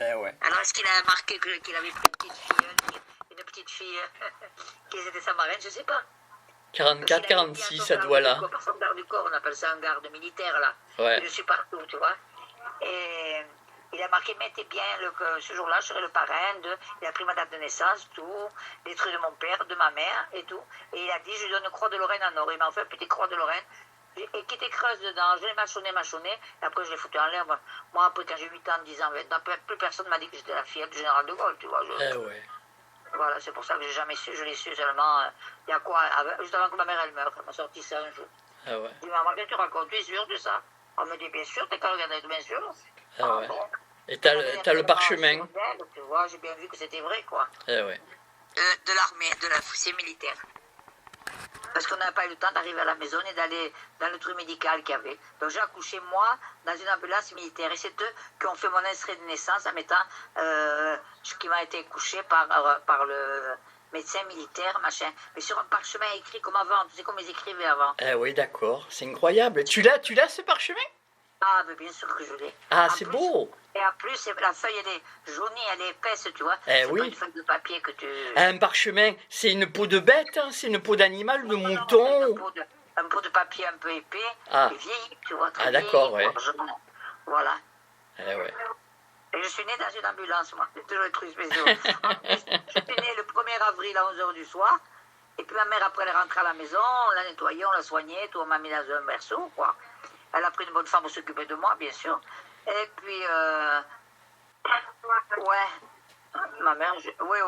Eh ouais. Alors, est-ce qu'il a marqué qu'il avait pris une petite fille qui était sa marraine? Je sais pas. 44, 46, ça doit là. Par son garde du corps, on appelle ça un garde militaire, là. Ouais. Je suis partout, tu vois. Et il a marqué, mettez bien que ce jour-là, je serai le parrain il a pris ma date de naissance, tout, les trucs de mon père, de ma mère et tout. Et il a dit, je lui donne une croix de Lorraine en or. Il m'a fait une petite croix de Lorraine. Et qui était creuse dedans, je l'ai mâchonné, et après je l'ai foutu en l'air. Moi, après, quand j'ai 8 ans, 10 ans, 20 ans, plus personne m'a dit que j'étais la fille du général de Gaulle, tu vois. Eh ouais. Voilà, c'est pour ça que j'ai jamais su, je l'ai su seulement, il y a quoi, juste avant que ma mère elle meure, elle m'a sorti ça un jour. Ah ouais. Je dis, maman, qu'est-ce que tu racontes, tu es sûr de ça? Elle me dit, bien sûr, t'es quand regardé, bien sûr. Ah ouais. Bon. Et t'as le parchemin. Tu vois, j'ai bien vu que c'était vrai, quoi. Eh ouais. De l'armée, de la fusée militaire. Parce qu'on n'avait pas eu le temps d'arriver à la maison et d'aller dans le truc médical qu'il y avait. Donc j'ai accouché moi dans une ambulance militaire. Et c'est eux qui ont fait mon extrait de naissance en mettant qui m'a été couché par le médecin militaire, machin. Mais sur un parchemin écrit comme avant, tu sais comme ils écrivaient avant. Eh oui, d'accord, c'est incroyable. Tu l'as ce parchemin? Ah, mais bien sûr que je l'ai. Ah, c'est beau. Et en plus, la feuille, elle est jaunie, elle est épaisse, tu vois. Eh c'est oui. pas une feuille de papier que tu... Un parchemin, c'est une peau de bête, hein, c'est une peau d'animal, de mouton. Un pot de papier un peu épais, Ah. et vieilli, tu vois. Ah, d'accord, ouais. Voilà. Eh ouais. Et je suis née dans une ambulance, moi. C'est toujours le truc spécial. En plus, je suis née le 1er avril à 11h du soir. Et puis ma mère, après, elle est rentrée à la maison, on l'a nettoyée, on l'a soignée, tout, on m'a mis dans un berceau, quoi. Elle a pris une bonne femme pour s'occuper de moi, bien sûr. Et puis, ouais, ma mère, ouais,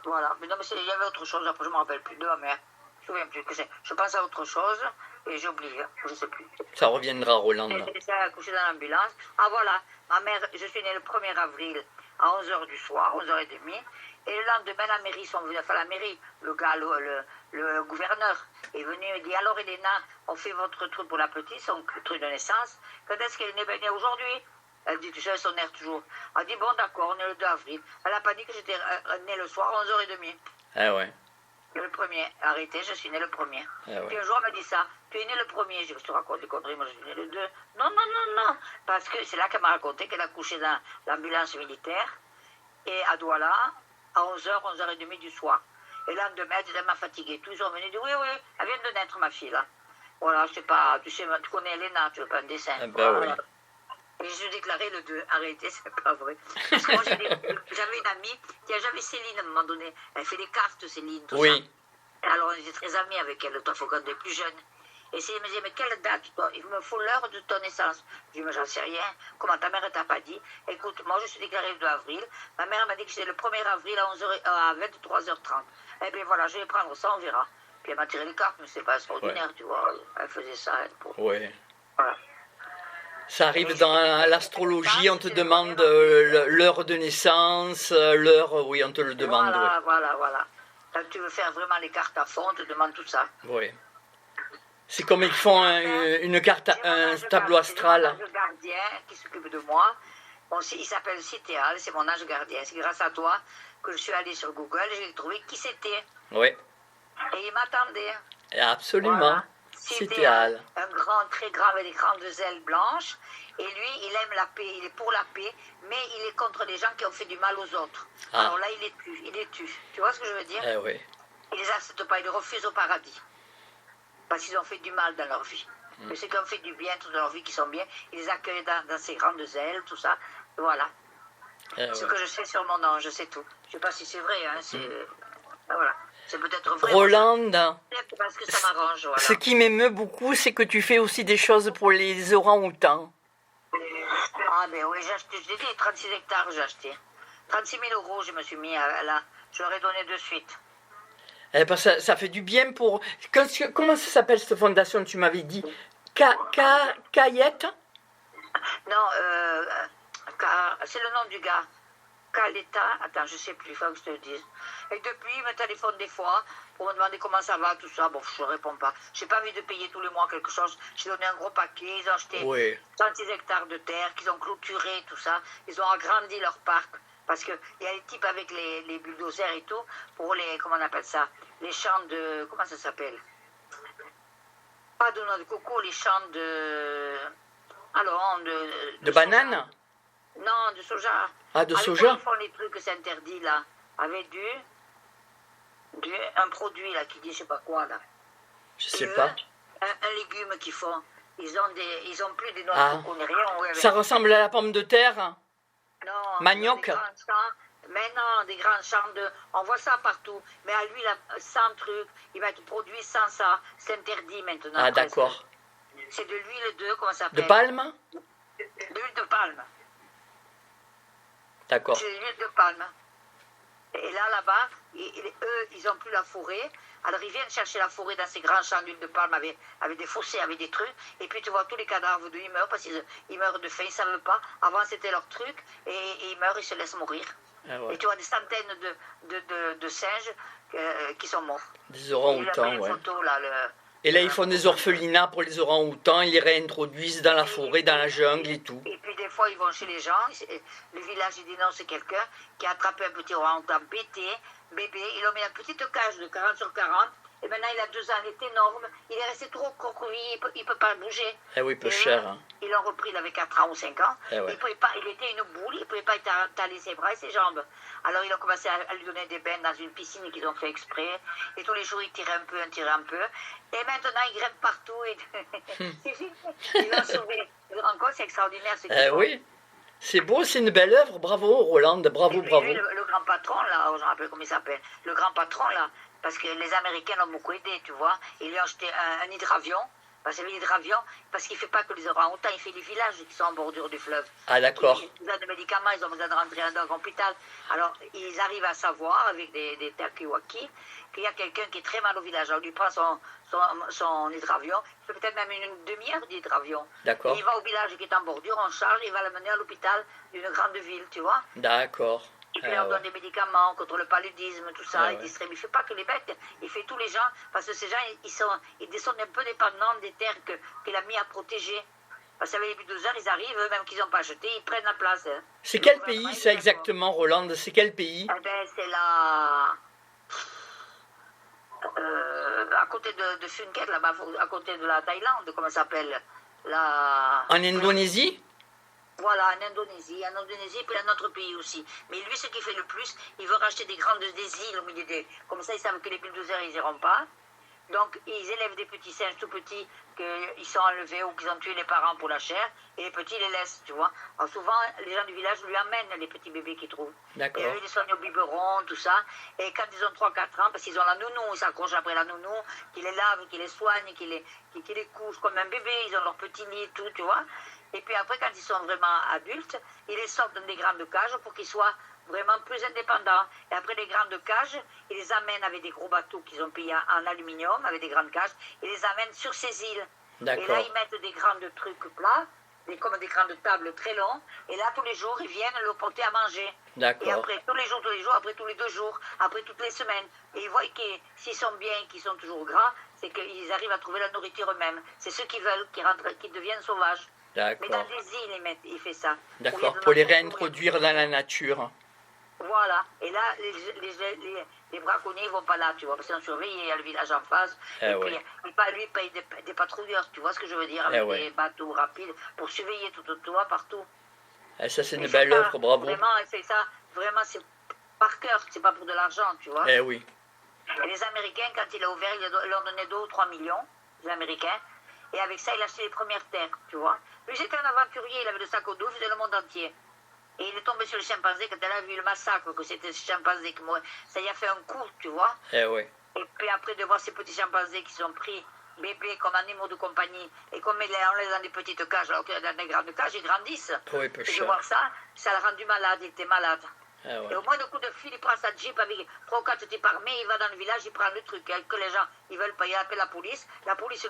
voilà. Mais non, mais il y avait autre chose, après je ne me rappelle plus de ma mère. Je ne me souviens plus. Je pense à autre chose et j'ai oublié, je ne sais plus. Ça reviendra, Roland. Elle a accouché dans l'ambulance. Ah voilà, ma mère, je suis née le 1er avril à 11h du soir, 11h30. Et le lendemain, la mairie sont venus, enfin la mairie, le gars, le gouverneur est venu et dit, alors Elena, on fait votre truc pour la petite, son truc de naissance. Quand est-ce qu'elle est née? Ben, elle est née aujourd'hui. Elle dit, tu sais, son air toujours. Elle dit, bon d'accord, on est le 2 avril. Elle n'a pas dit que j'étais née le soir, 11h30. Ah ouais. Le premier, arrêtez, je suis née le premier. Ah ouais. Puis un jour, elle m'a dit ça, tu es né le premier. Je te raconte des conneries, moi je suis né le 2. Non, parce que c'est là qu'elle m'a raconté qu'elle a couché dans l'ambulance militaire et à Douala à 11h, 11h30 du soir. Et le lendemain, elle était tellement fatiguée. Tous ont venu dire, oui, elle vient de naître, ma fille, là. Voilà, je sais pas, tu connais Elena, tu veux pas un dessin. Ah ben voilà. oui. Et je déclarais le 2, arrêtez, c'est pas vrai. Parce que moi, j'avais une amie qui a jamais Céline à un moment donné. Elle fait des cartes, Céline, tout Oui. ça. Alors, on était très amis avec elle, toi, il faut qu'on était plus jeune. Et elle me disait, mais quelle date, toi? Il me faut l'heure de ton naissance. Je dis, mais j'en sais rien. Comment ta mère ne t'a pas dit? Écoute, moi, je suis déclarée le 2 avril. Ma mère m'a dit que c'était le 1er avril à 23h30. Eh bien, voilà, je vais prendre ça, on verra. Puis elle m'a tiré les cartes, mais c'est pas extraordinaire, tu vois. Elle faisait ça, elle, pour... Ouais. Voilà. Ça arrive dans l'astrologie, on te demande l'heure de naissance, l'heure, oui, on te le demande. Voilà. Quand tu veux faire vraiment les cartes à fond, on te demande tout ça. Oui. C'est comme ils font une carte, un tableau astral. C'est mon ange gardien qui s'occupe de moi. Bon, il s'appelle Citéal, c'est mon ange gardien. C'est grâce à toi que je suis allée sur Google et j'ai trouvé qui c'était. Oui. Et il m'attendait. Absolument. Voilà. Citéal. Un grand, très grand avec des grandes ailes blanches. Et lui, il aime la paix, il est pour la paix, mais il est contre les gens qui ont fait du mal aux autres. Ah. Alors là, il les tue. Tu vois ce que je veux dire? Eh oui. Il les accepte pas, il les refuse au paradis. Parce qu'ils ont fait du mal dans leur vie. Mais ceux qui ont fait du bien toute leur vie, qui sont bien, il les accueille dans ses grandes ailes, tout ça. Voilà. Ce que je sais sur mon ange, je sais tout. Je sais pas si c'est vrai, hein. Voilà. C'est peut-être vrai. Roland, parce que ça m'arrange, voilà. ce qui m'émeut beaucoup, c'est que tu fais aussi des choses pour les orang-outans. Ah ben oui, j'ai acheté, je l'ai dit, 36 hectares j'ai acheté. 36 000 euros, je me suis mis là. Je leur ai donné de suite. Eh ben, ça fait du bien pour... Comment ça s'appelle cette fondation, tu m'avais dit? Cayette? Non, c'est le nom du gars. Caleta, attends, je sais plus, il faut que je te le dise. Et depuis, il me téléphone des fois pour me demander comment ça va, tout ça. Bon, je ne réponds pas. J'ai pas envie de payer tous les mois quelque chose. J'ai donné un gros paquet, ils ont acheté 36 hectares de terre, qu'ils ont clôturé, tout ça. Ils ont agrandi leur parc. Parce qu'il y a les types avec les bulldozers et tout, pour les, comment on appelle ça, les champs de, comment ça s'appelle? Pas de noix de coco, les champs de... Alors, de bananes? Non, de soja. Ah, de Avec quoi soja? ils font les trucs que c'est interdit, là. Avec un produit, là, qui dit je sais pas quoi, là. Je Et sais eux, pas. un légume qu'ils font. Ils ont plus des noix Ah. de coco, ni rien. Ouais, Ça ressemble à la pomme de terre? non, Manioc? des grands champs. Mais non, des grands champs de... On voit ça partout. Mais à lui, là, sans truc, il va être produit sans ça. C'est interdit maintenant. Ah, presque. d'accord. C'est de l'huile de... Comment ça De s'appelle? palme? De l'huile de palme. D'accord. C'est de l'huile de palme. Et là, là-bas, eux, ils n'ont plus la forêt. Alors, ils viennent chercher la forêt dans ces grands champs d'huile de palme avec des fossés, avec des trucs. Et puis, tu vois tous les cadavres d'eux, ils meurent parce qu'ils meurent de faim, ils ne savent pas. Avant, c'était leur truc. Et ils meurent, ils se laissent mourir. Ah ouais. Et tu vois des centaines de singes qui sont morts. Des Il a orang-outans, une ouais. photo, là, Et là, ils font des orphelinats pour les orang-outans, ils les réintroduisent dans la forêt, dans la jungle et tout. Et puis des fois, ils vont chez les gens. Le village, il dénonce quelqu'un qui a attrapé un petit orang-outan bébé. Ils l'ont mis dans une petite cage de 40 sur 40. Et maintenant, il a 2 ans, il est énorme. Il est resté trop croquevillé, il ne peut pas bouger. Eh oui, peu Et cher. Hein. Ils l'ont repris, il avait 4 ans ou 5 ans. Eh ouais. Il était une boule, il ne pouvait pas étaler ses bras et ses jambes. Alors ils ont commencé à lui donner des bains dans une piscine qu'ils ont fait exprès. Et tous les jours, il tirait un peu. Et maintenant, il grimpe partout. C'est fini. Ils l'ont sauvé. Tu te rends compte, c'est extraordinaire ce qu'ils Eh font. oui. C'est beau, c'est une belle œuvre. Bravo, Roland. Bravo, Et puis, bravo. lui, le grand patron, là, je me rappelle comment il s'appelle, le grand patron, là, parce que les Américains l'ont beaucoup aidé, tu vois. Ils lui ont acheté un hydravion, parce que l'hydravion, parce qu'il ne fait pas que les orang-outans, il fait les villages qui sont en bordure du fleuve. Ah, d'accord. Ils ont besoin de médicaments, ils ont besoin de rentrer dans un hôpital. Alors, ils arrivent à savoir, avec des talkie-walkie, qu'il y a quelqu'un qui est très mal au village. Alors, il lui prend son hydravion, il fait peut-être même une demi-heure d'hydravion. D'accord. Il va au village qui est en bordure, on charge, il va l'amener à l'hôpital d'une grande ville, tu vois. D'accord. Et puis, Ah, il leur ouais. donne des médicaments contre le paludisme, tout ça. Ah, Il ouais. distribue. Il ne fait pas que les bêtes, il fait tous les gens, parce que ces gens, ils sont un peu dépendants des terres qu'il a mis à protéger. Parce qu'avec les bulldozers, ils arrivent, eux, même qu'ils n'ont pas acheté, ils prennent la place. Hein. C'est Le quel gouvernement, pays, il ça, est exactement, Roland? C'est quel pays? d'accord. Eh ben, c'est à côté de Phuket, là-bas, à côté de la Thaïlande, comment ça s'appelle En Indonésie? Voilà, en Indonésie, et puis dans notre pays aussi. Mais lui, ce qu'il fait le plus, il veut racheter des îles au milieu des... Comme ça, ils savent que les bulldozers, ils n'iront pas. Donc, ils élèvent des petits singes tout petits qu'ils sont enlevés ou qu'ils ont tué les parents pour la chair. Et les petits, ils les laissent, tu vois. Alors, souvent, les gens du village lui amènent les petits bébés qu'ils trouvent. D'accord. Et eux, ils les soignent au biberon, tout ça. Et quand ils ont 3-4 ans, parce qu'ils ont la nounou, ils s'accrochent après la nounou, qui les lave, qui les soigne, qui les couche comme un bébé. Ils ont leur petit lit, tout, tu vois. Et puis après, quand ils sont vraiment adultes, ils les sortent dans des grandes cages pour qu'ils soient vraiment plus indépendants. Et après les grandes cages, ils les amènent avec des gros bateaux qu'ils ont payés en aluminium, avec des grandes cages, ils les amènent sur ces îles. Et là, D'accord. ils mettent des grands trucs plats, comme des grandes tables très longues. Et là, tous les jours, ils viennent le porter à manger. Et D'accord. après, tous les jours, après tous les 2 jours, après toutes les semaines. Et ils voient que s'ils sont bien, qu'ils sont toujours gras, c'est qu'ils arrivent à trouver la nourriture eux-mêmes. C'est ceux qui veulent, qui deviennent sauvages. Mais dans D'accord. des îles, il fait ça. D'accord. Pour les réintroduire dans la nature. Voilà. Et là, les braconniers ne vont pas là, tu vois, parce qu'ils sont surveillés, il y a le village en face. Eh et ouais. puis, lui, il paye des patrouilleurs, tu vois ce que je veux dire, avec Eh ouais. des bateaux rapides pour surveiller tout autour, partout. Eh, ça, c'est Et une c'est belle ça, œuvre, bravo. Vraiment, c'est ça, vraiment, c'est par cœur, c'est pas pour de l'argent, tu vois. Eh oui. Et les Américains, quand il a ouvert, ils leur donné 2 ou 3 millions, les Américains. Et avec ça, il a acheté les premières terres, tu vois. Lui, c'était un aventurier, il avait le sac au dos, il faisait le monde entier. Et il est tombé sur le chimpanzé quand elle a vu le massacre, que c'était ce chimpanzé qui mourait. Ça y a fait un coup, tu vois. Eh oui. Et puis après, de voir ces petits chimpanzés qui sont pris bébés comme animaux de compagnie, et comme on les a dans des petites cages, alors que dans des grandes cages, ils grandissent. Oui, peu Et de cher. voir ça, ça l'a rendu malade, il était malade. Eh ouais. Et au moins de coup de fil, il prend sa jeep avec 3 ou 4 types armés, il va dans le village, il prend le truc, hein, que les gens, ils veulent pas, il appelle la police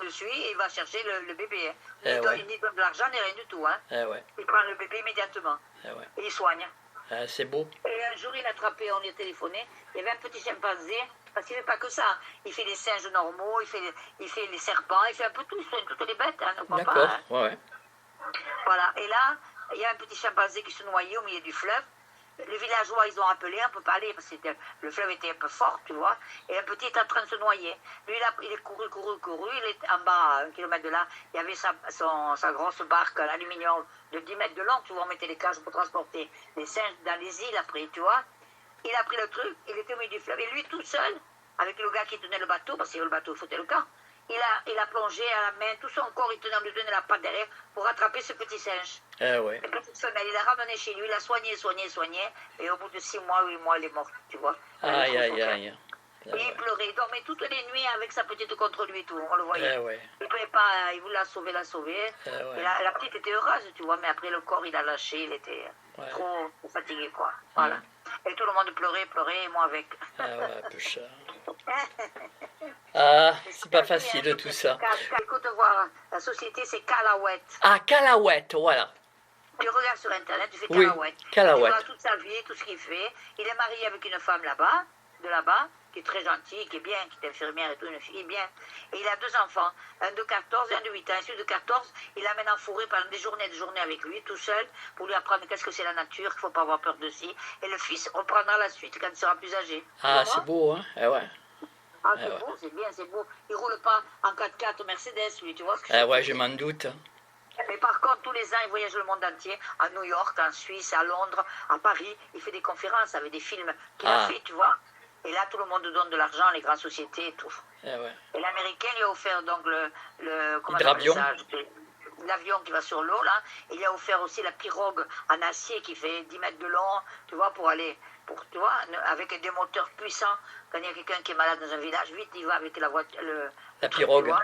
le suit et il va chercher le bébé. Hein. Eh Il ouais. n'y donne de l'argent ni rien du tout. Hein. Eh ouais. Il prend le bébé immédiatement Eh ouais. et il soigne. Eh, c'est beau. Et un jour, il a attrapé, on lui a téléphoné, il y avait un petit chimpanzé, parce qu'il ne fait pas que ça. Il fait les singes normaux, il fait les serpents, il fait un peu tout, il fait toutes les bêtes, hein, ne crois pas. D'accord. Hein. Ouais. Voilà, et là, il y a un petit chimpanzé qui se noyait au milieu du fleuve. les villageois, ils ont appelé, on peut pas aller, parce que le fleuve était un peu fort, tu vois, et un petit est en train de se noyer. Lui, il est couru, il est en bas, à 1 kilomètre de là, il y avait sa grosse barque en aluminium de 10 mètres de long, tu vois, on mettait les cages pour transporter les singes dans les îles après, tu vois. Il a pris le truc, il était au milieu du fleuve, et lui tout seul, avec le gars qui tenait le bateau, parce que le bateau foutait le camp, il a plongé à la main, tout son corps, il tenait la patte derrière pour rattraper ce petit singe. Ah ouais. La petite femelle, il l'a ramené chez lui, il l'a soigné, et au bout de 6 mois, 8 mois, il est mort, tu vois. Aïe, aïe, aïe. Ah Et il pleurait, il dormait toutes les nuits avec sa petite contre lui et tout, on le voyait. ouais. Il pouvait pas, il voulait la sauver. Ouais. Et la petite était heureuse, tu vois, mais après le corps, il a lâché, il était trop fatigué, quoi. Voilà. Et tout le monde pleurait, et moi avec. Ah ouais, un peu cher. Ah, c'est pas facile tout ça. Écoute, voir, la société, c'est Calawet. Ah, Calawet, voilà. Tu regardes sur Internet, tu fais Oui, Calawet. Calawet. Tu vois toute sa vie, tout ce qu'il fait. Il est marié avec une femme là-bas, qui est très gentille, qui est bien, qui est infirmière et tout, une fille bien. Et il a 2 enfants, un de 14 et un de 8 ans. Et celui de 14, il l'amène en forêt pendant des journées avec lui, tout seul, pour lui apprendre qu'est-ce que c'est la nature, qu'il ne faut pas avoir peur de si. Et le fils reprendra la suite quand il sera plus âgé. Ah, c'est beau, hein? Ah ouais. Ah, c'est beau, c'est bien, c'est beau. Il ne roule pas en 4x4 Mercedes, lui, tu vois ce que je Ah veux ouais, dire. je m'en doute. Mais par contre, tous les ans, il voyage le monde entier, à New York, en Suisse, à Londres, à Paris. Il fait des conférences avec des films qu'il a fait, tu vois. Et là, tout le monde donne de l'argent, les grandes sociétés et tout. Ah ouais. Et l'Américain lui a offert donc Hydravion. l'avion qui va sur l'eau, là. Et il a offert aussi la pirogue en acier qui fait 10 mètres de long, tu vois, tu vois, avec des moteurs puissants. Quand il y a quelqu'un qui est malade dans un village, vite, il va avec la voiture, La pirogue.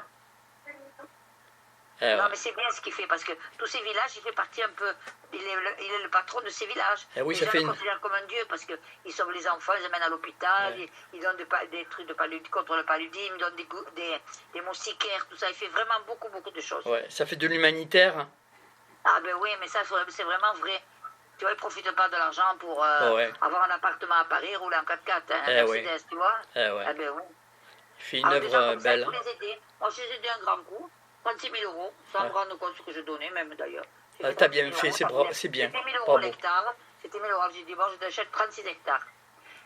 Ah non, ouais. mais c'est bien ce qu'il fait, parce que tous ces villages, il fait partie un peu. Il est le patron de ces villages. Ah oui, les ça gens fait le une... considèrent comme un dieu, parce qu'il sauve les enfants, ils les amène à l'hôpital, il donne des trucs contre le paludisme, il donne des moustiquaires, tout ça. Il fait vraiment beaucoup, beaucoup de choses. Ouais, ça fait de l'humanitaire. Ah ben oui, mais ça, c'est vraiment vrai. Tu vois, il ne profite pas de l'argent pour avoir un appartement à Paris, rouler en 4x4, un Mercedes, tu vois. Ah ouais. Ah ben oui. Il fait une Alors, des gens œuvre comme ça, il belle. faut les aider. Moi, je les ai aidés un grand coup, 36 000 €, sans me rendre compte ce que je donnais, même d'ailleurs. Ah, t'as bien fait, c'est bien. C'était 1 000 € Bravo. l'hectare. C'était 1 000 €. J'ai dit, bon, je t'achète 36 hectares.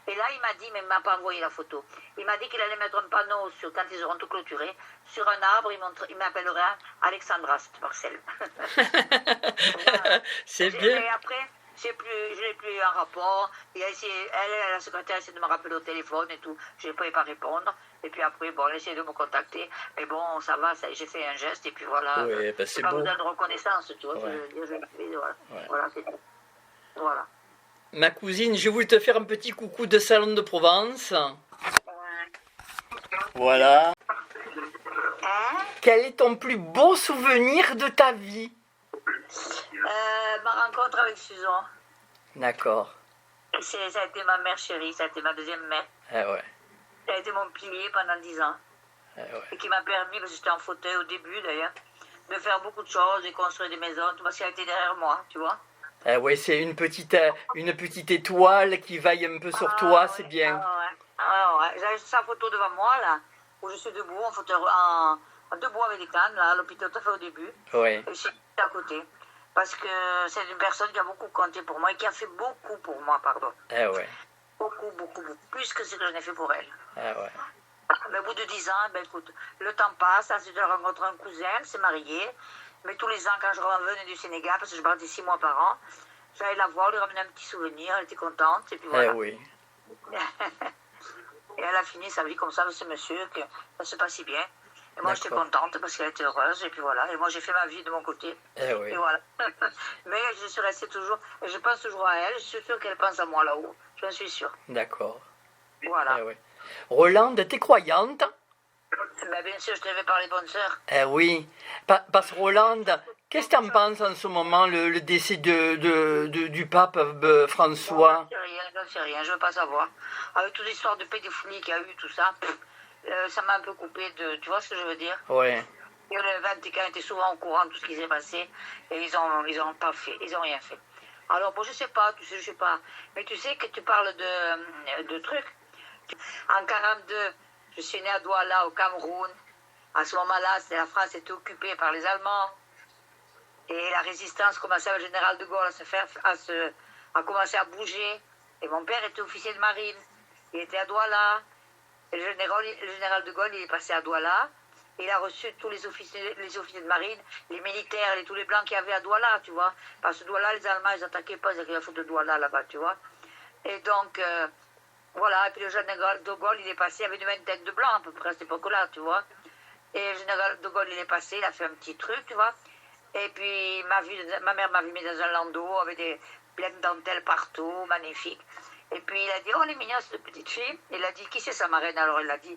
Et là, il m'a dit, mais il ne m'a pas envoyé la photo. Il m'a dit qu'il allait mettre un panneau quand ils auront tout clôturé. Sur un arbre, il m'appellera Alexandra, cette parcelle. C'est bien. Et après, je n'ai plus un rapport. Et la secrétaire a essayé de me rappeler au téléphone et tout. Je ne pouvais pas répondre. Et puis après, bon, elle a essayé de me contacter. Mais bon, ça va, j'ai fait un geste. Et puis voilà. Oui, bah c'est pas beau. besoin de reconnaissance, tu vois. Ouais. Voilà, c'est tout. Voilà. Ma cousine, j'ai voulu te faire un petit coucou de Salon de Provence. Voilà. Hein? Quel est ton plus beau souvenir de ta vie? Ma rencontre avec Susan. D'accord. Ça a été ma mère chérie, ça a été ma deuxième mère. Ah ouais. Ça a été mon pilier pendant 10 ans. Ah ouais. Et qui m'a permis, parce que j'étais en fauteuil au début d'ailleurs, de faire beaucoup de choses, de construire des maisons, tout parce qu'elle était derrière moi, tu vois. Ah ouais, c'est une petite étoile qui vaille un peu sur toi, c'est bien. Ouais. J'avais sa photo devant moi, là, où je suis debout, en fauteuil, debout avec des cannes, là, à l'hôpital, tout à fait au début. Ouais. Et je suis à côté. Parce que c'est une personne qui a beaucoup compté pour moi et qui a fait beaucoup pour moi, pardon. Ah ouais. Beaucoup. Plus que ce que j'en ai fait pour elle. Ah ouais. Mais au bout de 10 ans, ben écoute, le temps passe, ensuite elle rencontre un cousin, elle s'est mariée. Mais tous les ans, quand je revenais du Sénégal, parce que je partais 6 mois par an, j'allais la voir, lui ramener un petit souvenir, elle était contente, et puis voilà. Ah oui. Et elle a fini sa vie comme ça avec ce monsieur, que ça se passe si bien. Et moi, j'étais contente parce qu'elle était heureuse, et puis voilà. Et moi, j'ai fait ma vie de mon côté. Ah oui. Et voilà. Mais je suis restée toujours, et je pense toujours à elle, je suis sûre qu'elle pense à moi là-haut. J'en suis sûre. D'accord. Voilà. Ah ouais. Rolande, t'es croyante? Ben, bien sûr, je te vais par les bonnes sœurs. Eh oui. Parce que Rolande, qu'est-ce que t'en penses en ce moment, le décès du pape François? Je ne sais rien, je ne veux pas savoir. Avec toute l'histoire de pédophilie qu'il y a eu, tout ça, ça m'a un peu coupé de... Tu vois ce que je veux dire? Ouais. Et le Vatican était souvent au courant de tout ce qui s'est passé, et ils ont pas fait, ils ont rien fait. Alors, bon, je sais pas, tu sais, je sais pas. Mais tu sais que tu parles de trucs. En 42, je suis née à Douala, au Cameroun. À ce moment-là, la France était occupée par les Allemands. Et la résistance commençait avec le général de Gaulle a commencé à bouger. Et mon père était officier de marine. Il était à Douala. Et le général de Gaulle, il est passé à Douala. Il a reçu tous les officiers de marine, les militaires, tous les blancs qu'il y avait à Douala, tu vois. Parce que Douala, les Allemands, ils n'attaquaient pas, ils avaient la faute de Douala là-bas, tu vois. Et donc, voilà. Et puis le général de Gaulle, il est passé, il y avait une vingtaine de blancs à peu près à cette époque-là, tu vois. Et le général de Gaulle, il est passé, il a fait un petit truc, tu vois. Et puis, ma mère m'a vu mis dans un landau avec plein de dentelles partout, magnifique. Et puis, il a dit, oh, elle est mignonne, cette petite fille. Il a dit, qui c'est sa marraine? Alors, il a dit,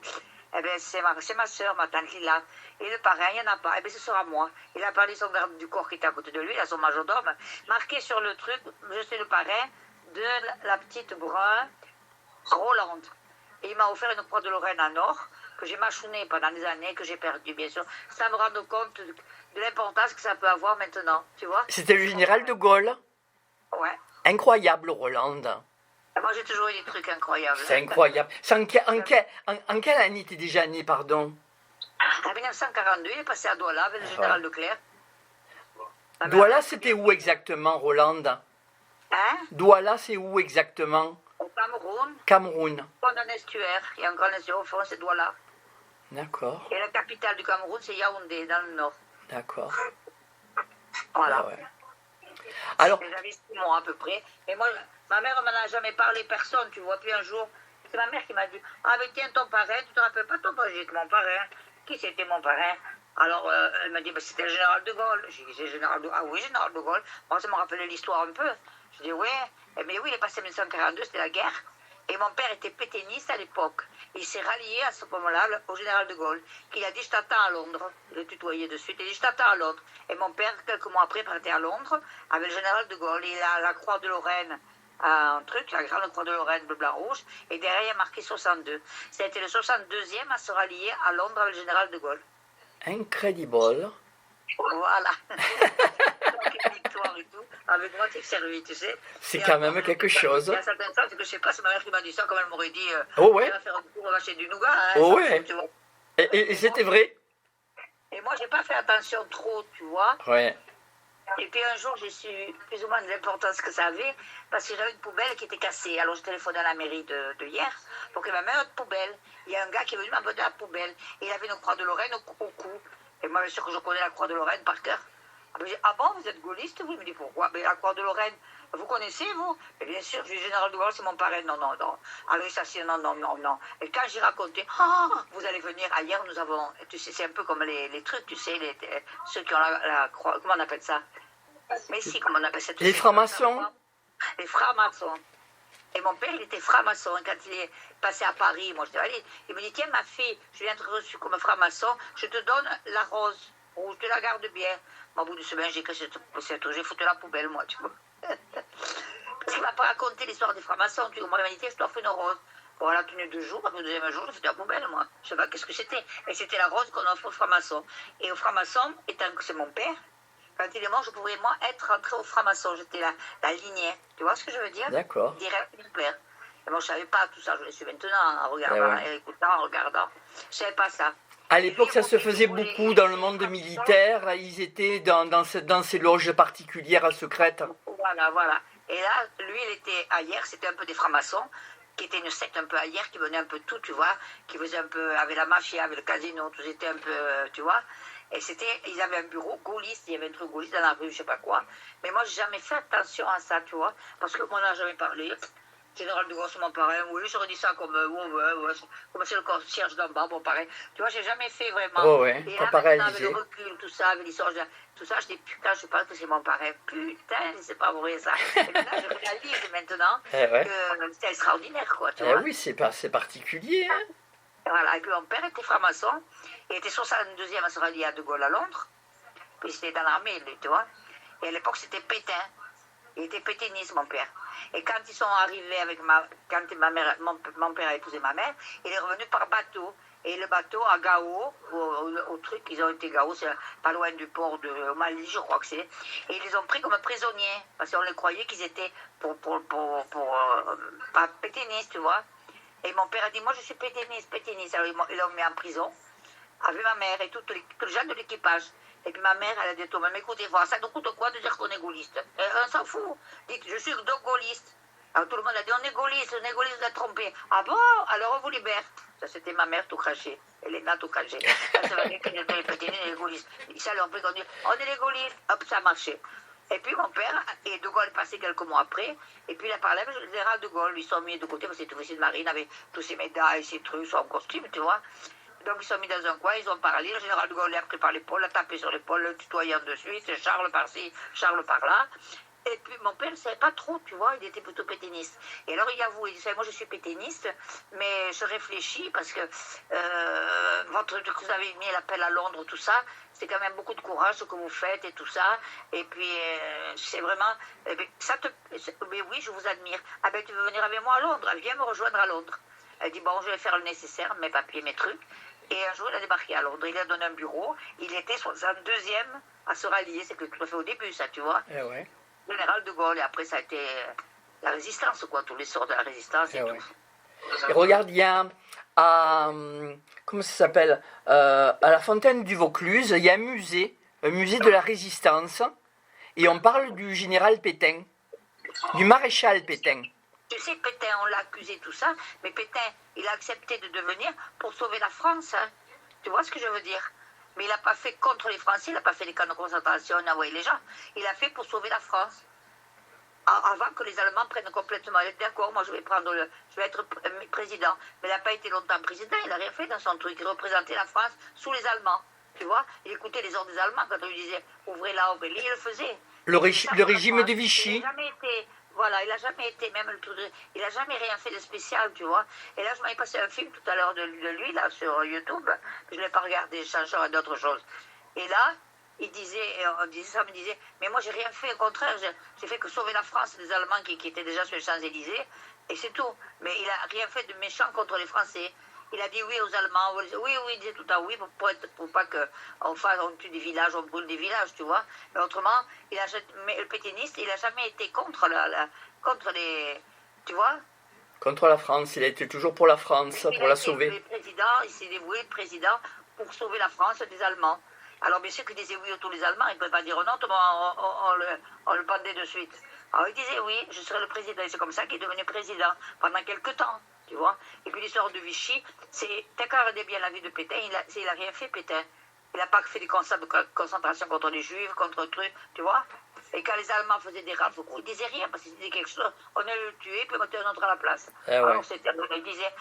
eh bien, c'est ma soeur, ma tante Lila. Et le parrain, il n'y en a pas. Eh bien, ce sera moi. Il a parlé son garde du corps qui était à côté de lui, là, son majordome, marqué sur le truc, je suis le parrain de la petite brun Rolande. Et il m'a offert une croix de Lorraine en or, que j'ai mâchonnée pendant des années, que j'ai perdue, bien sûr, sans me rendre compte de l'importance que ça peut avoir maintenant, tu vois. C'était le général de Gaulle. Ouais. Incroyable, Rolande. Moi, j'ai toujours eu des trucs incroyables. C'est incroyable. C'est en quelle année t'es déjà né, pardon? En 1942, il est passé à Douala avec le général Leclerc. Douala, c'était où exactement, Rolande? Hein? Douala, c'est où exactement? Au Cameroun. Cameroun. Au fond d'un estuaire. Il y a un grand estuaire au fond, c'est Douala. D'accord. Et la capitale du Cameroun, c'est Yaoundé, dans le nord. D'accord. Voilà. Ah ouais. Alors, j'avais 6 mois à peu près. Et moi, ma mère ne m'en a jamais parlé, personne, tu vois. Puis un jour, c'est ma mère qui m'a dit, ah mais tiens, ton parrain, tu te rappelles pas ton parrain? J'ai dit, mon parrain. Qui c'était mon parrain? Alors, elle m'a dit, bah, c'était le général de Gaulle. J'ai dit, c'est le général de Gaulle. Ah oui, général de Gaulle. Moi, ça m'a rappelé l'histoire un peu. Je dis, oui. Mais oui, il est passé en 1942, c'était la guerre. Et mon père était pétainiste à l'époque. Il s'est rallié à ce moment-là au général de Gaulle, qui a dit, je t'attends à Londres. Il a tutoyé de suite. Il a dit, je t'attends à Londres. Et mon père, quelques mois après, partait à Londres avec le général de Gaulle. Il a la croix de Lorraine, un truc, la grande croix de Lorraine, bleu, blanc, rouge. Et derrière, il y a marqué 62. Ça a été le 62e à se rallier à Londres avec le général de Gaulle. incredible. Voilà. Victoire et tout. Avec moi, t'es servi, tu sais. C'est quand même quelque chose. Il y a certains temps, c'est que je sais pas, c'est ma mère qui m'a dit ça, comme elle m'aurait dit, Oh ouais. elle va faire un tour, on va acheter du nougat. Hein, Oh ça, ouais. tu vois. Et c'était vrai? Et moi, j'ai pas fait attention trop, tu vois. Ouais. Et puis un jour, j'ai su plus ou moins de l'importance que ça avait, parce que j'avais une poubelle qui était cassée. Alors j'ai téléphoné à la mairie de hier pour qu'il m'amène notre poubelle. Il y a un gars qui est venu m'amener la poubelle. Et il avait une croix de Lorraine au cou. Et moi, bien sûr que je connais la croix de Lorraine par cœur. Ah bon, vous êtes gaulliste, vous? Il me dit, pourquoi? Mais la croix de Lorraine, vous connaissez, vous? Et bien sûr, je dis, général de Gaulle, c'est mon parrain. Non, non, non. Alors il s'assied, non, non, non, non. Et quand j'ai raconté, vous allez venir, ailleurs, nous avons, tu sais, c'est un peu comme les trucs, tu sais, ceux qui ont la croix, comment on appelle ça? Mais si, comment on appelle ça? Les francs-maçons? Les francs-maçons. Et mon père, il était franc-maçon. Quand il est passé à Paris, moi, je dis, allez, il me dit, tiens, ma fille, je viens être reçue comme franc-maçon, je te donne la rose, ou je te la garde bien. Au bout de semaine, j'ai cassé cette rose, j'ai foutu la poubelle, moi, tu vois. Parce qu'il m'a pas raconté l'histoire des francs-maçons, tu vois. Moi, il m'a dit, tiens, je t'offre une rose. Bon, elle a tenu 2 jours, le deuxième jour, j'ai foutu la poubelle, moi. Je sais pas qu'est-ce que c'était. Et c'était la rose qu'on offre aux francs-maçons. Et aux francs-maçons, étant que c'est mon père, quand il est mort, je pouvais, moi, être rentrée au franc-maçon. J'étais la lignée. Tu vois ce que je veux dire? D'accord. Direct du père. Et moi, je savais pas tout ça. Je le suis maintenant, en regardant, ouais. en écoutant, en regardant. Je savais pas ça. À l'époque, ça se faisait beaucoup dans le monde militaire. Ils étaient dans ces loges particulières secrètes. Voilà, voilà. Et là, lui, il était ailleurs, c'était un peu des francs-maçons, qui était une secte un peu ailleurs, qui venait un peu tout, tu vois, qui faisait un peu avec la mafia, avec le casino, tout était un peu, tu vois. Et ils avaient un bureau gaulliste, il y avait un truc gaulliste dans la rue, je sais pas quoi. Mais moi, j'ai jamais fait attention à ça, tu vois, parce que moi, on n'a jamais parlé. Général de Gaulle, c'est mon parrain, oui, j'aurais dit ça comme, ouais, comme c'est le concierge d'en bas, bon, pareil. Tu vois, j'ai jamais fait vraiment. Oh ouais, et pas là, pareil, avec le recul, tout ça, avec l'histoire, tout ça, je dis, putain, je pense que c'est mon parrain. Putain, c'est pas vrai, ça. Et là, je réalise maintenant que c'était extraordinaire, quoi, tu vois. Oui, c'est particulier, hein. Voilà, et puis mon père était franc-maçon, il était 62e à se rallier à De Gaulle à Londres, puis c'était dans l'armée, lui, tu vois. Et à l'époque, c'était Pétain. Il était pétainiste, mon père. Et quand ils sont arrivés quand mon père a épousé ma mère, il est revenu par bateau. Et le bateau à Gao, au truc, ils ont été Gao, c'est pas loin du port au Mali, je crois que c'est. Et ils les ont pris comme prisonniers, parce qu'on les croyait qu'ils étaient pas pétainistes, tu vois. Et mon père a dit, moi je suis pétainiste. Alors ils l'ont mis en prison, avec ma mère et tous les gens de l'équipage. Et puis ma mère, elle a dit, Thomas, mais écoutez, voir, ça nous coûte quoi de dire qu'on est gaulliste? On s'en fout. Dites, je suis donc gaulliste. Alors tout le monde a dit, on est gaulliste, vous êtes trompé. Ah bon? Alors on vous libère. Ça, c'était ma mère tout craché. Elena tout craché. Ça, ça veut dire qu'ils étaient les pétinés, les gaullistes. Ça leur fait qu'on dit, on est les gaullistes. Hop, ça a marché. Et puis mon père, et De Gaulle est passé quelques mois après, et puis il a parlé avec le général De Gaulle, ils sont mis de côté, parce que c'était officier de marine, avec tous ses médailles, ses trucs, son costume, tu vois. Donc ils sont mis dans un coin, ils ont parlé, le général De Gaulle l'a pris par l'épaule, l'a tapé sur l'épaule, le tutoyant de suite, Charles par-ci, Charles par-là. Et puis mon père ne savait pas trop, tu vois, il était plutôt pétainiste. Et alors il avoue, il disait, moi je suis pétainiste, mais je réfléchis parce que vous avez mis l'appel à Londres, tout ça, c'est quand même beaucoup de courage ce que vous faites et tout ça. Et puis c'est vraiment, mais oui, je vous admire. Ah ben tu veux venir avec moi à Londres, viens me rejoindre à Londres. Elle dit, bon, je vais faire le nécessaire, mes papiers, mes trucs. Et un jour, il a débarqué à Londres, il a donné un bureau, il était 62e à se rallier, c'est que tout à fait au début, ça, tu vois. Eh ouais. Général de Gaulle, et après ça a été la résistance, quoi, tous les sorts de la résistance et Ouais. tout. Et regarde, il y a comment ça s'appelle, à la Fontaine du Vaucluse, il y a un musée de la Résistance, et on parle du général Pétain, du maréchal Pétain. Tu sais, Pétain, on l'a accusé, tout ça, mais Pétain, il a accepté de devenir pour sauver la France, hein. Tu vois ce que je veux dire? Mais il n'a pas fait contre les Français, il n'a pas fait les camps de concentration, envoyer les gens. Il a fait pour sauver la France. Avant que les Allemands prennent complètement. Il était d'accord, moi je vais être président. Mais il n'a pas été longtemps président, il n'a rien fait dans son truc. Il représentait la France sous les Allemands. Tu vois, il écoutait les ordres des Allemands quand on lui disait ouvrez là, ouvrez là, il le faisait. Le régime de Vichy. Il n'a jamais été. Voilà, il n'a jamais été, même il n'a jamais rien fait de spécial, tu vois. Et là, je m'avais passé un film tout à l'heure de lui, là, sur YouTube. Je ne l'ai pas regardé, changeant à d'autres choses. Et là, il disait, ça me disait, mais moi, j'ai rien fait, au contraire, j'ai fait que sauver la France des Allemands qui étaient déjà sur les Champs-Élysées, et c'est tout. Mais il n'a rien fait de méchant contre les Français. Il a dit oui aux Allemands, oui, il disait tout à oui, pour pas qu'on tue des villages, on brûle des villages, tu vois. Mais autrement, mais le pétainiste, il n'a jamais été contre les, tu vois. Contre la France, il a été toujours pour la France, pour la sauver. Il s'est dévoué président pour sauver la France des Allemands. Alors bien sûr qu'il disait oui à tous les Allemands, il ne pouvait pas dire non, on le pendait de suite. Alors il disait oui, je serai le président, et c'est comme ça qu'il est devenu président pendant quelques temps. Tu vois. Et puis l'histoire de Vichy, t'as qu'à regarder bien la vie de Pétain, il a rien fait, Pétain. Il n'a pas fait des constats de concentration contre les Juifs, contre trucs, tu vois. Et quand les Allemands faisaient des rafles, il ne disait rien, parce qu'il disait quelque chose, on allait le tuer, puis on mettait un autre à la place. Ouais. Alors il disait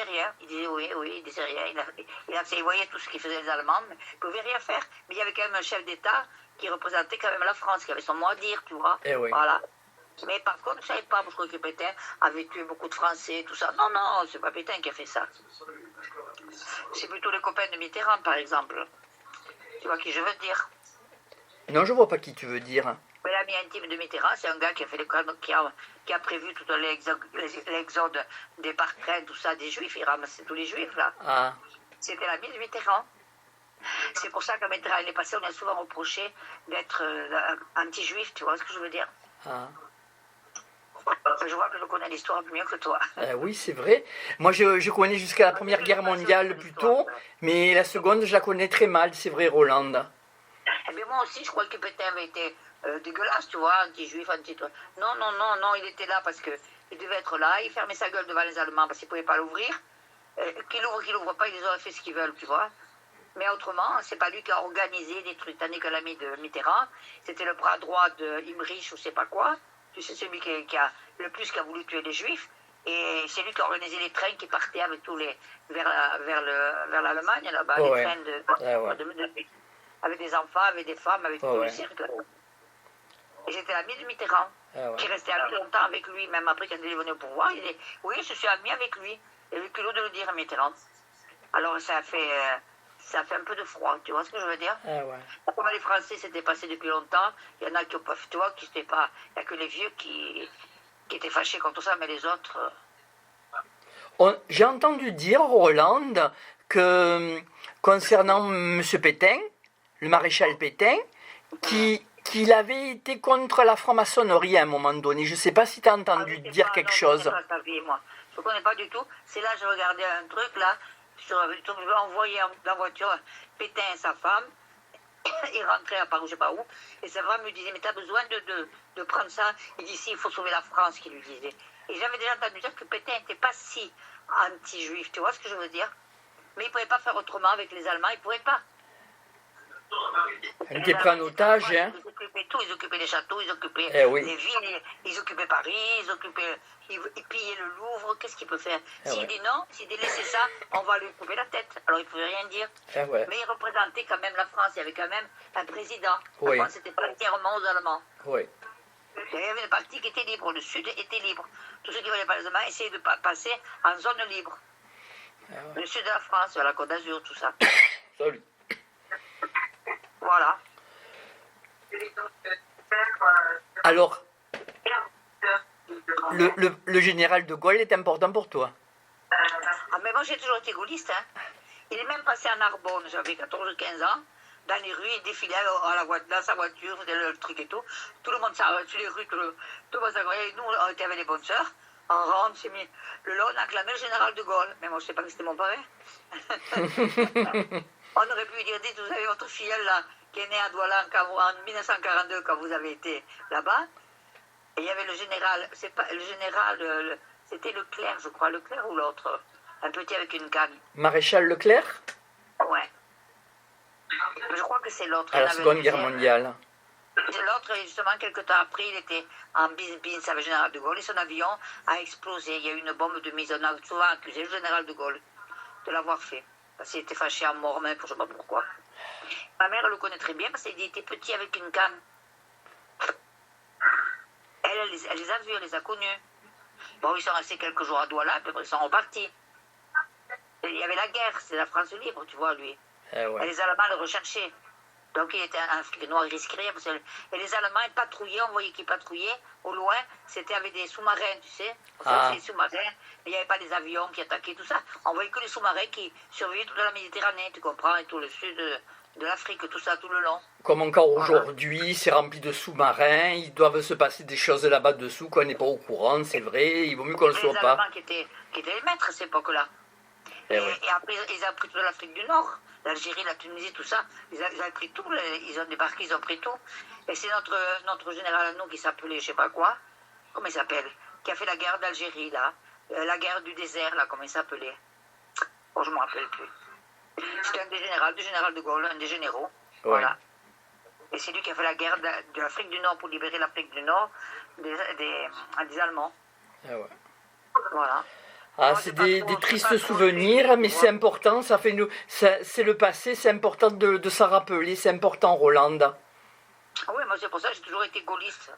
rien, il disait oui, il disait rien. Il voyait tout ce qu'ils faisaient les Allemands, mais il ne pouvait rien faire. Mais il y avait quand même un chef d'État qui représentait quand même la France, qui avait son mot à dire, tu vois. Voilà. Mais par contre, je ne savais pas, parce que Pétain avait tué beaucoup de Français, tout ça. Non, c'est pas Pétain qui a fait ça. C'est plutôt les copains de Mitterrand, par exemple. Tu vois qui je veux dire? Non, je vois pas qui tu veux dire. Mais l'ami intime de Mitterrand, c'est un gars qui a fait qui a prévu tout l'exode des partrains, tout ça, des Juifs. Il ramassait tous les Juifs, là. Ah. C'était l'ami de Mitterrand. C'est pour ça que Mitterrand est passé, on a souvent reproché d'être anti-juif, tu vois ce que je veux dire? Ah. Je vois que je connais l'histoire mieux que toi. Oui, c'est vrai. Moi, je connais jusqu'à la Première Guerre mondiale plutôt, mais la seconde, je la connais très mal, c'est vrai, Roland. Eh bien, moi aussi, je crois que Pétain avait été dégueulasse, tu vois, anti-juif, anti-truc. Non, il était là parce qu'il devait être là, il fermait sa gueule devant les Allemands parce qu'il ne pouvait pas l'ouvrir. Qu'il ouvre pas, ils auraient fait ce qu'ils veulent, tu vois. Mais autrement, c'est pas lui qui a organisé des trucs, tandis que l'ami de Mitterrand, c'était le bras droit de Imrich ou je sais pas quoi. Tu sais, celui qui a voulu tuer les Juifs. Et c'est lui qui a organisé les trains qui partaient avec tous les vers l'Allemagne, là-bas, les trains avec des enfants, avec des femmes, avec tout le cirque. Et c'était l'ami de Mitterrand, qui restait ami longtemps avec lui, même après quand il est venu au pouvoir. Il dit oui, je suis ami avec lui. Et le culot de le dire à Mitterrand. Alors ça a fait un peu de froid, tu vois ce que je veux dire? Comme les Français s'étaient passés depuis longtemps, il y en a qui ont pas, tu vois, qui n'étaient pas. Il n'y a que les vieux qui étaient fâchés contre ça, mais les autres. J'ai entendu dire, Roland, que concernant M. Pétain, le maréchal Pétain, qu'il avait été contre la franc-maçonnerie à un moment donné. Je ne sais pas si tu as entendu dire quelque chose. Je ne connais pas du tout. C'est là que je regardais un truc, là, sur YouTube, je vais envoyer dans la voiture Pétain et sa femme. Il rentrait à Paris, je sais pas où, et sa femme me disait, mais t'as besoin de prendre ça. Il dit, si, il faut sauver la France, qu'il lui disait. Et j'avais déjà entendu dire que Pétain n'était pas si anti-juif, tu vois ce que je veux dire? Mais il ne pouvait pas faire autrement avec les Allemands, il ne pouvait pas. Il était pris en otage, hein. Ils occupaient tout, ils occupaient les châteaux, ils occupaient Oui. les villes, ils occupaient Paris, ils pillaient le Louvre, qu'est-ce qu'il peut faire? S'il dit non, s'il dit laissez ça, on va lui couper la tête. Alors il ne pouvait rien dire. Ouais. Mais il représentait quand même la France, il y avait quand même un président. Oui. La France n'était pas entièrement aux Allemands. Oui. Il y avait une partie qui était libre, le Sud était libre. Tous ceux qui ne voulaient pas les Allemands essayaient de passer en zone libre. Le Sud de la France, la Côte d'Azur, tout ça. Salut. Voilà. Alors, le général de Gaulle est important pour toi? Ah, mais moi j'ai toujours été gaulliste. Hein. Il est même passé à Narbonne, j'avais 14-15 ans. Dans les rues, il défilait dans sa voiture, faisait le truc et tout. Tout le monde s'arrêtait sur les rues, tout le monde s'arrêtait. Nous, on était avec les bonnes sœurs. En rang, on s'est mis le long, on acclamait le général de Gaulle. Mais moi, je ne sais pas que c'était mon parrain. On aurait pu lui dire, dites, vous avez votre filleule là, qui est née à Douala en 1942, quand vous avez été là-bas. Et il y avait le général, c'était Leclerc, je crois, Leclerc ou l'autre, un petit avec une canne. Maréchal Leclerc? Ouais. Je crois que c'est l'autre. À la Seconde Guerre mondiale. L'autre, justement, quelques temps après, il était en bis-bis avec le général de Gaulle et son avion a explosé. Il y a eu une bombe de mise. On a souvent accusé le général de Gaulle de l'avoir fait. Parce qu'il était fâché en mort, même, je ne sais pas pourquoi. Ma mère le connaît très bien parce qu'il était petit avec une canne. Elle les a vus, elle les a connus. Bon, ils sont restés quelques jours à Douala, puis après ils sont repartis. Et il y avait la guerre, c'est la France libre, tu vois, lui. Ouais. Et les Allemands le recherchaient. Donc il était un Afrique noire, il risquait rien. Et les Allemands, ils patrouillaient, on voyait qu'ils patrouillaient. Au loin, c'était avec des sous-marins, tu sais. Des sous-marins, mais il n'y avait pas des avions qui attaquaient, tout ça. On voyait que les sous-marins qui surveillaient toute la Méditerranée, tu comprends, et tout le sud de l'Afrique, tout ça, tout le long. Comme encore aujourd'hui, c'est rempli de sous-marins, ils doivent se passer des choses là-bas dessous qu'on n'est pas au courant, c'est vrai, il vaut mieux qu'on ne le soit pas. Les Allemands qui étaient les maîtres à cette époque-là. Et après, ils ont pris toute l'Afrique du Nord, l'Algérie, la Tunisie, tout ça. Ils ont pris tout, ils ont débarqué, ils ont pris tout. Et c'est notre général à nous qui s'appelait, je sais pas quoi, comment il s'appelle, qui a fait la guerre d'Algérie, là. La guerre du désert, là, comment il s'appelait. Oh, je ne me rappelle plus. C'était un des généraux de Gaulle, un des généraux. Ouais. Voilà. Et c'est lui qui a fait la guerre de l'Afrique du Nord pour libérer l'Afrique du Nord des Allemands. Voilà. Ah, c'est des tristes souvenirs, mais c'est important, c'est le passé, c'est important de s'en rappeler, c'est important, Rolande. Ah oui, moi c'est pour ça que j'ai toujours été gaulliste.